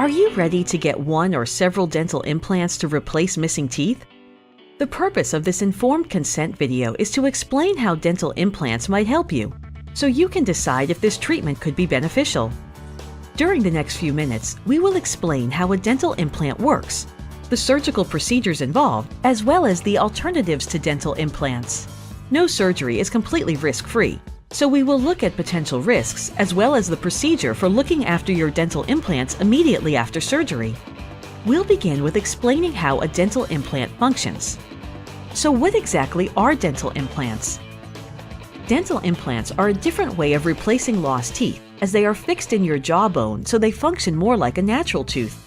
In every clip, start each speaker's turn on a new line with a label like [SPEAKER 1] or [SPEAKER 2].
[SPEAKER 1] Are you ready to get one or several dental implants to replace missing teeth? The purpose of this informed consent video is to explain how dental implants might help you, so you can decide if this treatment could be beneficial. During the next few minutes, we will explain how a dental implant works, the surgical procedures involved, as well as the alternatives to dental implants. No surgery is completely risk-free, so we will look at potential risks as well as the procedure for looking after your dental implants immediately after surgery. We'll begin with explaining how a dental implant functions. So what exactly are dental implants? Dental implants are a different way of replacing lost teeth, as they are fixed in your jawbone so they function more like a natural tooth.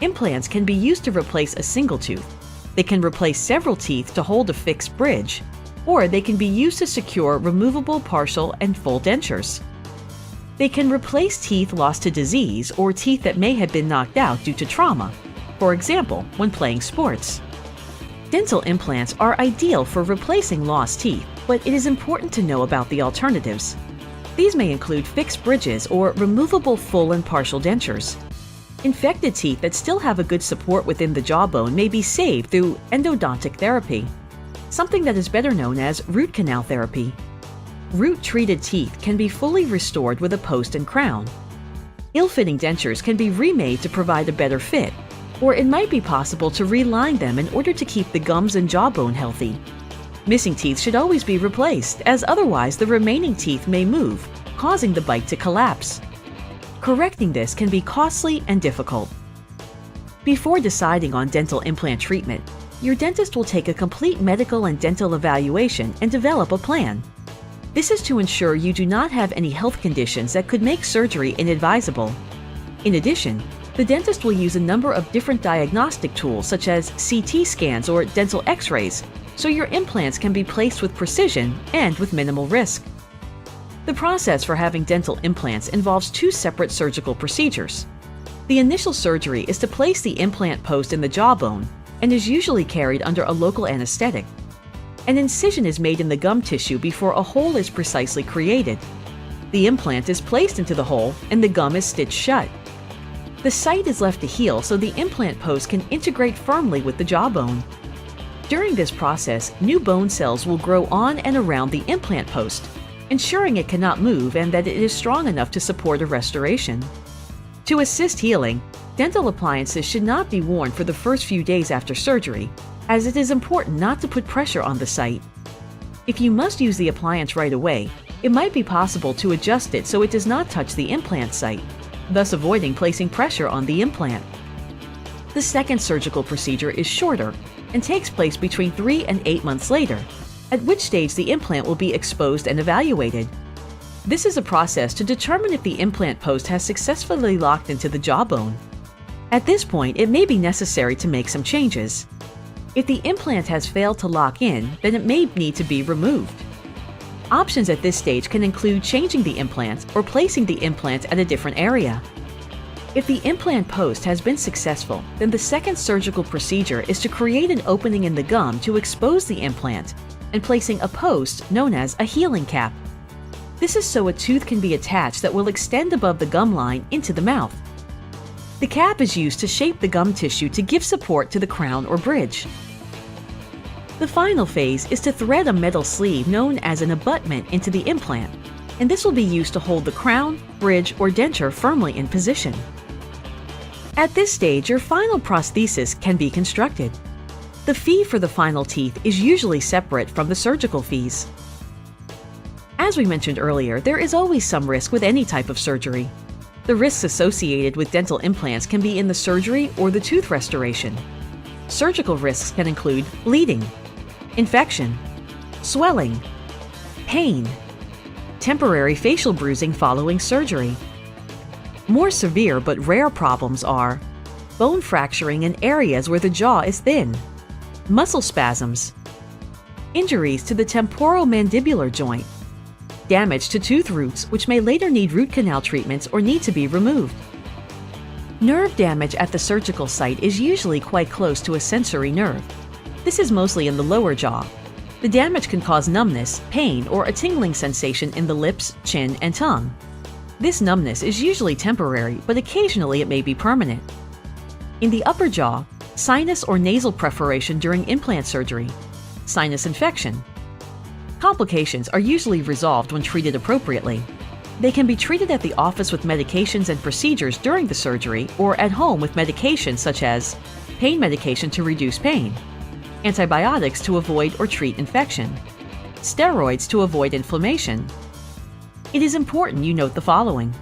[SPEAKER 1] Implants can be used to replace a single tooth. They can replace several teeth to hold a fixed bridge, or they can be used to secure removable partial and full dentures. They can replace teeth lost to disease or teeth that may have been knocked out due to trauma, for example, when playing sports. Dental implants are ideal for replacing lost teeth, but it is important to know about the alternatives. These may include fixed bridges or removable full and partial dentures. Infected teeth that still have a good support within the jawbone may be saved through endodontic therapy, something that is better known as root canal therapy. Root-treated teeth can be fully restored with a post and crown. Ill-fitting dentures can be remade to provide a better fit, or it might be possible to reline them in order to keep the gums and jawbone healthy. Missing teeth should always be replaced, as otherwise the remaining teeth may move, causing the bite to collapse. Correcting this can be costly and difficult. Before deciding on dental implant treatment, your dentist will take a complete medical and dental evaluation and develop a plan. This is to ensure you do not have any health conditions that could make surgery inadvisable. In addition, the dentist will use a number of different diagnostic tools such as CT scans or dental x-rays, so your implants can be placed with precision and with minimal risk. The process for having dental implants involves two separate surgical procedures. The initial surgery is to place the implant post in the jawbone and is usually carried under a local anesthetic. An incision is made in the gum tissue before a hole is precisely created. The implant is placed into the hole and the gum is stitched shut. The site is left to heal so the implant post can integrate firmly with the jawbone. During this process, new bone cells will grow on and around the implant post, ensuring it cannot move and that it is strong enough to support a restoration. To assist healing, dental appliances should not be worn for the first few days after surgery, as it is important not to put pressure on the site. If you must use the appliance right away, it might be possible to adjust it so it does not touch the implant site, thus avoiding placing pressure on the implant. The second surgical procedure is shorter and takes place between 3 and 8 months later, at which stage the implant will be exposed and evaluated. This is a process to determine if the implant post has successfully locked into the jawbone. At this point, it may be necessary to make some changes. If the implant has failed to lock in, then it may need to be removed. Options at this stage can include changing the implant or placing the implant at a different area. If the implant post has been successful, then the second surgical procedure is to create an opening in the gum to expose the implant and placing a post known as a healing cap. This is so a tooth can be attached that will extend above the gum line into the mouth. The cap is used to shape the gum tissue to give support to the crown or bridge. The final phase is to thread a metal sleeve known as an abutment into the implant, and this will be used to hold the crown, bridge, or denture firmly in position. At this stage, your final prosthesis can be constructed. The fee for the final teeth is usually separate from the surgical fees. As we mentioned earlier, there is always some risk with any type of surgery. The risks associated with dental implants can be in the surgery or the tooth restoration. Surgical risks can include bleeding, infection, swelling, pain, temporary facial bruising following surgery. More severe but rare problems are bone fracturing in areas where the jaw is thin, muscle spasms, injuries to the temporomandibular joint, damage to tooth roots which may later need root canal treatments or need to be removed. Nerve damage at the surgical site is usually quite close to a sensory nerve. This is mostly in the lower jaw. The damage can cause numbness, pain, or a tingling sensation in the lips, chin, and tongue. This numbness is usually temporary, but occasionally it may be permanent. In the upper jaw, sinus or nasal perforation during implant surgery, sinus infection. Complications are usually resolved when treated appropriately. They can be treated at the office with medications and procedures during the surgery or at home with medications such as pain medication to reduce pain, antibiotics to avoid or treat infection, steroids to avoid inflammation. It is important you note the following.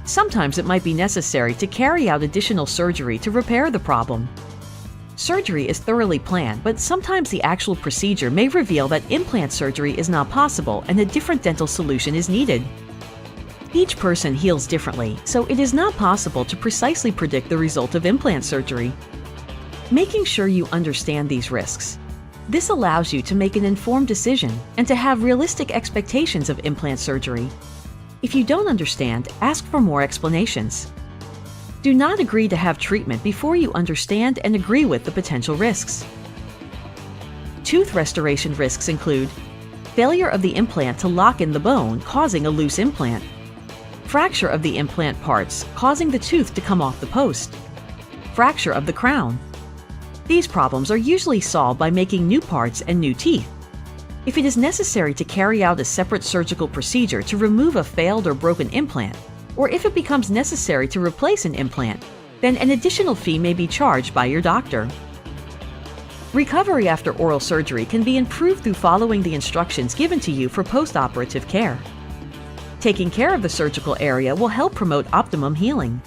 [SPEAKER 1] Sometimes it might be necessary to carry out additional surgery to repair the problem. Surgery is thoroughly planned, but sometimes the actual procedure may reveal that implant surgery is not possible and a different dental solution is needed. Each person heals differently, so it is not possible to precisely predict the result of implant surgery. Making sure you understand these risks. This allows you to make an informed decision and to have realistic expectations of implant surgery. If you don't understand, ask for more explanations. Do not agree to have treatment before you understand and agree with the potential risks. Tooth restoration risks include failure of the implant to lock in the bone, causing a loose implant, fracture of the implant parts, causing the tooth to come off the post, fracture of the crown. These problems are usually solved by making new parts and new teeth. If it is necessary to carry out a separate surgical procedure to remove a failed or broken implant, or if it becomes necessary to replace an implant, then an additional fee may be charged by your doctor. Recovery after oral surgery can be improved through following the instructions given to you for post-operative care. Taking care of the surgical area will help promote optimum healing.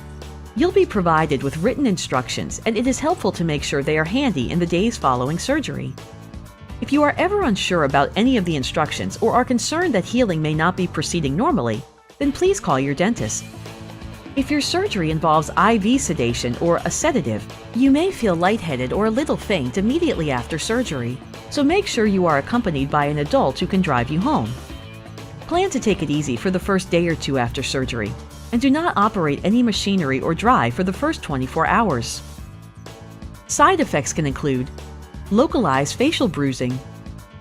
[SPEAKER 1] You'll be provided with written instructions, and it is helpful to make sure they are handy in the days following surgery. If you are ever unsure about any of the instructions or are concerned that healing may not be proceeding normally, then please call your dentist. If your surgery involves IV sedation or a sedative, you may feel lightheaded or a little faint immediately after surgery, so make sure you are accompanied by an adult who can drive you home. Plan to take it easy for the first day or two after surgery, and do not operate any machinery or drive for the first 24 hours. Side effects can include localized facial bruising,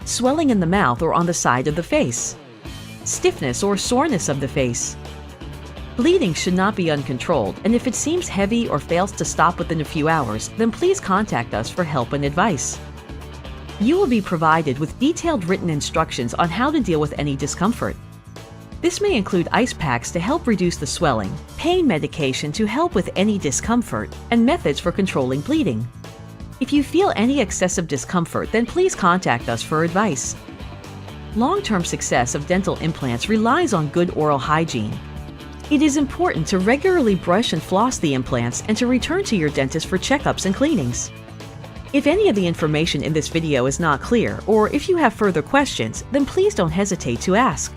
[SPEAKER 1] swelling in the mouth or on the side of the face, stiffness or soreness of the face. Bleeding should not be uncontrolled, and if it seems heavy or fails to stop within a few hours, then please contact us for help and advice. You will be provided with detailed written instructions on how to deal with any discomfort. This may include ice packs to help reduce the swelling, pain medication to help with any discomfort, and methods for controlling bleeding. If you feel any excessive discomfort, then please contact us for advice. Long-term success of dental implants relies on good oral hygiene. It is important to regularly brush and floss the implants and to return to your dentist for checkups and cleanings. If any of the information in this video is not clear, or if you have further questions, then please don't hesitate to ask.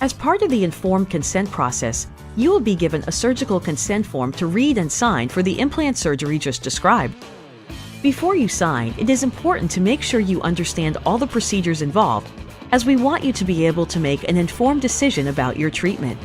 [SPEAKER 1] As part of the informed consent process, you will be given a surgical consent form to read and sign for the implant surgery just described. Before you sign, it is important to make sure you understand all the procedures involved, as we want you to be able to make an informed decision about your treatment.